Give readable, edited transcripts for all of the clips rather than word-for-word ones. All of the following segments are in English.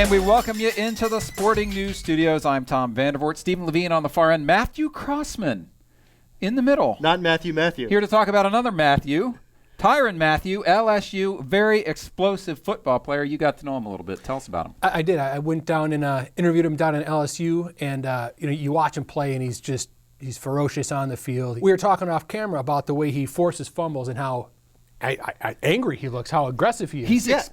And we welcome you into the Sporting News Studios. I'm Tom Vandervoort. Stephen Levine on the far end. Matthew Crossman in the middle. Not Matthew. Here to talk about another Matthew. Tyrann Mathieu, LSU, very explosive football player. You got to know him a little bit. Tell us about him. I did. I went down and interviewed him down in LSU, and you watch him play, and he's ferocious on the field. We were talking off camera about the way he forces fumbles and how angry he looks, how aggressive he is. He's just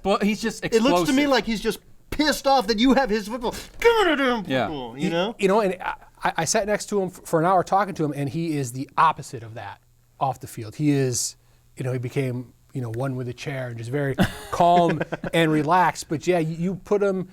explosive. It looks to me like he's just pissed off that you have his football. Give it to him, football, you know? And I sat next to him for an hour talking to him, and he is the opposite of that off the field. He is, he became, one with a chair and just very calm and relaxed. But yeah, you put him,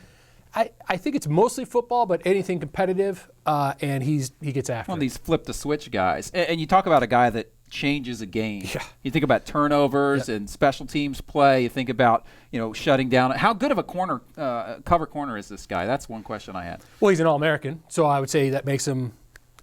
I think it's mostly football, but anything competitive, and he gets after it. One of these flip the switch guys. And you talk about a guy that changes a game. Yeah. You think about turnovers and special teams play. You think about, shutting down. How good of a cover corner is this guy? That's one question I had. Well, he's an All-American, so I would say that makes him,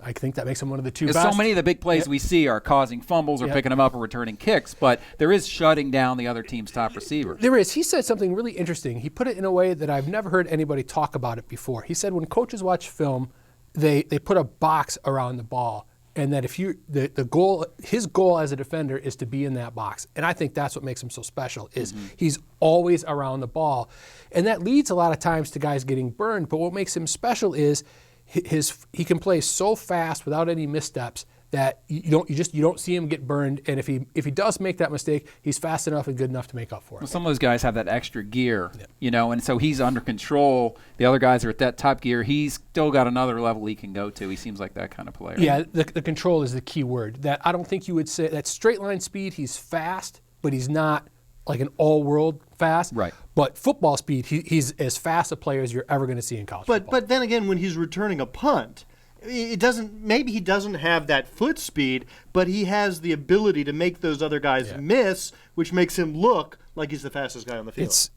I think that makes him one of the two best. So many of the big plays we see are causing fumbles or picking them up or returning kicks, but there is shutting down the other team's top receiver. There is. He said something really interesting. He put it in a way that I've never heard anybody talk about it before. He said when coaches watch film, they put a box around the ball, and that if his goal as a defender is to be in that box. And I think that's what makes him so special is he's always around the ball. And that leads a lot of times to guys getting burned, but what makes him special is he can play so fast without any missteps that you don't see him get burned, and if he does make that mistake, he's fast enough and good enough to make up for it. Well, some of those guys have that extra gear, and so he's under control. The other guys are at that top gear. He's still got another level he can go to. He seems like that kind of player. Yeah, the control is the key word. That I don't think you would say that straight line speed. He's fast, but he's not like an all-world fast. Right. But football speed, he's as fast a player as you're ever going to see in college football. But then again, when he's returning a punt, maybe he doesn't have that foot speed, but he has the ability to make those other guys miss, which makes him look like he's the fastest guy on the field.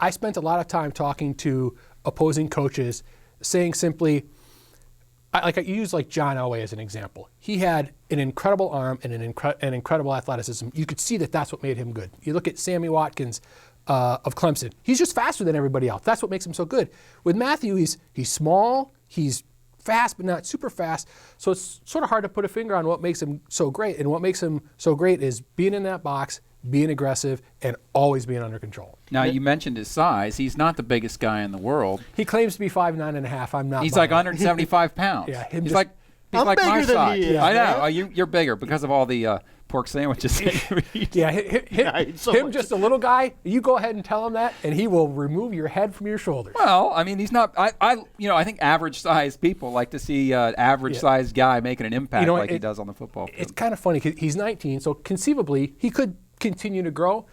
I spent a lot of time talking to opposing coaches, saying simply, I use John Elway as an example. He had an incredible arm and an incredible athleticism. You could see that that's what made him good. You look at Sammy Watkins of Clemson. He's just faster than everybody else. That's what makes him so good. With Mathieu, he's small, he's fast but not super fast, so it's sort of hard to put a finger on what makes him so great. And what makes him so great is being in that box, being aggressive, and always being under control. Now, you mentioned his size. He's not the biggest guy in the world. He claims to be 5'9.5". I'm not. He's like 175 pounds. Yeah, he's like I'm my bigger than size. he is, I know. man. Oh, you're bigger because of all the pork sandwiches. Yeah, him just a little guy. You go ahead and tell him that, and he will remove your head from your shoulders. Well, I mean, he's not. I think average-sized people like to see an average-sized guy making an impact like he does on the football field. It's kind of funny. He's 19, so conceivably he could continue to grow.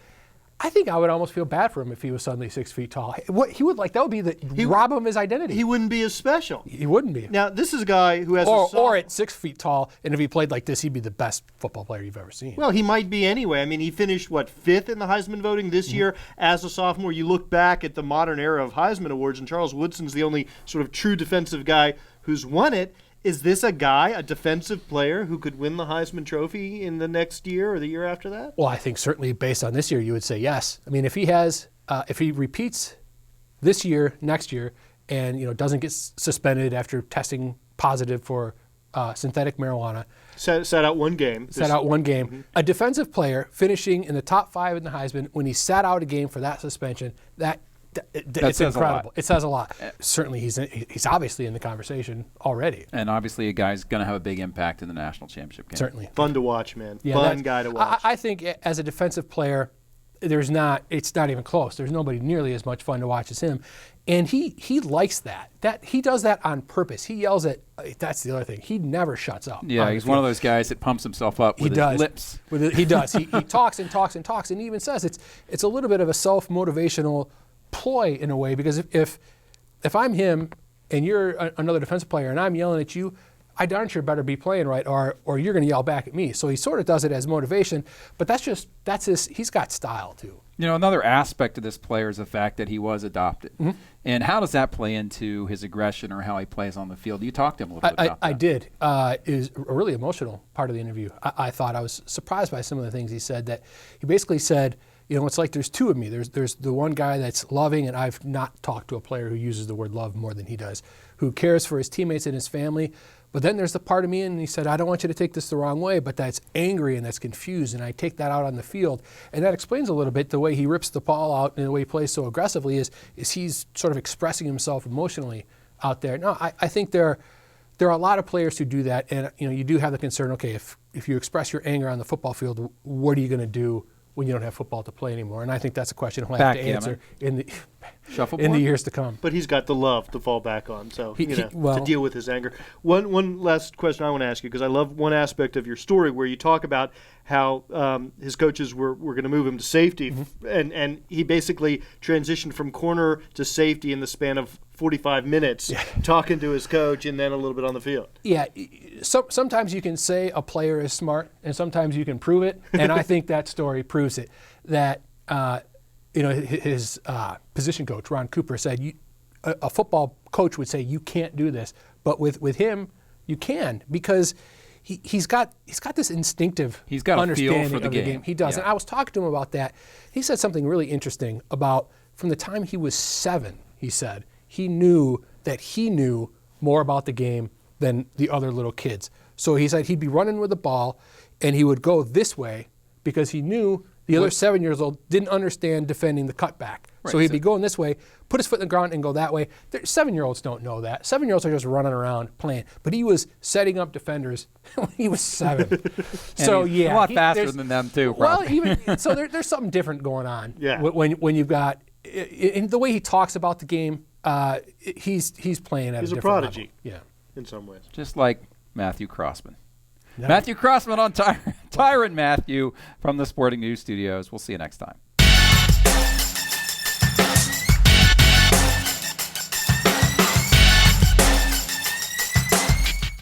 I think I would almost feel bad for him if he was suddenly 6 feet tall. What he would like, that would be rob him of his identity. He wouldn't be as special. He wouldn't be. Now, this is a guy who has or at 6 feet tall, and if he played like this, he'd be the best football player you've ever seen. Well, he might be anyway. I mean, he finished, fifth in the Heisman voting this year as a sophomore. You look back at the modern era of Heisman Awards, and Charles Woodson's the only sort of true defensive guy who's won it. Is this a guy, a defensive player, who could win the Heisman Trophy in the next year or the year after that? Well, I think certainly based on this year, you would say yes. I mean, if he repeats this year, next year, and doesn't get suspended after testing positive for synthetic marijuana, sat out one game. A defensive player finishing in the top 5 in the Heisman when he sat out a game for that suspension, it's incredible. It says a lot. Certainly, he's obviously in the conversation already. And obviously, a guy's going to have a big impact in the national championship game. Certainly. Fun to watch, man. Fun guy to watch. I think as a defensive player, it's not even close. There's nobody nearly as much fun to watch as him. And he likes that. He does that on purpose. He yells at, that's the other thing. He never shuts up. Yeah, he's one of those guys that pumps himself up with his lips. He does. He talks and talks and talks, and he even says it's a little bit of a self-motivational ploy in a way, because if I'm him and you're another defensive player and I'm yelling at you, I darn sure better be playing right, or you're going to yell back at me. So he sort of does it as motivation, but he's got style too. Another aspect of this player is the fact that he was adopted. Mm-hmm. And how does that play into his aggression or how he plays on the field? You talked to him a little bit about that. I did. It was a really emotional part of the interview. I thought I was surprised by some of the things he said. That he basically said, it's like there's two of me. There's the one guy that's loving, and I've not talked to a player who uses the word love more than he does, who cares for his teammates and his family. But then there's the part of me, and he said, I don't want you to take this the wrong way, but that's angry and that's confused, and I take that out on the field. And that explains a little bit the way he rips the ball out and the way he plays so aggressively is he's sort of expressing himself emotionally out there. No, I think there are a lot of players who do that, and you do have the concern, okay, if you express your anger on the football field, what are you going to do when you don't have football to play anymore? And I think that's a question he'll have to answer in the years to come. But he's got the love to fall back on, so well, to deal with his anger. One last question I want to ask you, because I love one aspect of your story where you talk about how his coaches were going to move him to safety, and he basically transitioned from corner to safety in the span of 45 minutes, talking to his coach and then a little bit on the field. Yeah, sometimes you can say a player is smart, and sometimes you can prove it, and I think that story proves it. That his position coach, Ron Cooper, said a football coach would say you can't do this, but with him you can, because he's got this instinctive understanding for the of the game. He does, and I was talking to him about that. He said something really interesting about from the time he was 7. He said he knew more about the game than the other little kids. So he said he'd be running with the ball, and he would go this way because he knew the other 7-year-old didn't understand defending the cutback. Right, so he'd be going this way, put his foot in the ground, and go that way. 7-year-olds don't know that. 7-year-olds are just running around playing. But he was setting up defenders when he was 7. So he's a lot faster than them too. Probably. Well, so there's something different going on. Yeah. When you've got in the way he talks about the game, he's playing at a different prodigy. level. Yeah, in some ways. Just like Matthew Crossman. Matthew Crossman on Tyrann Mathieu from the Sporting News Studios. We'll see you next time.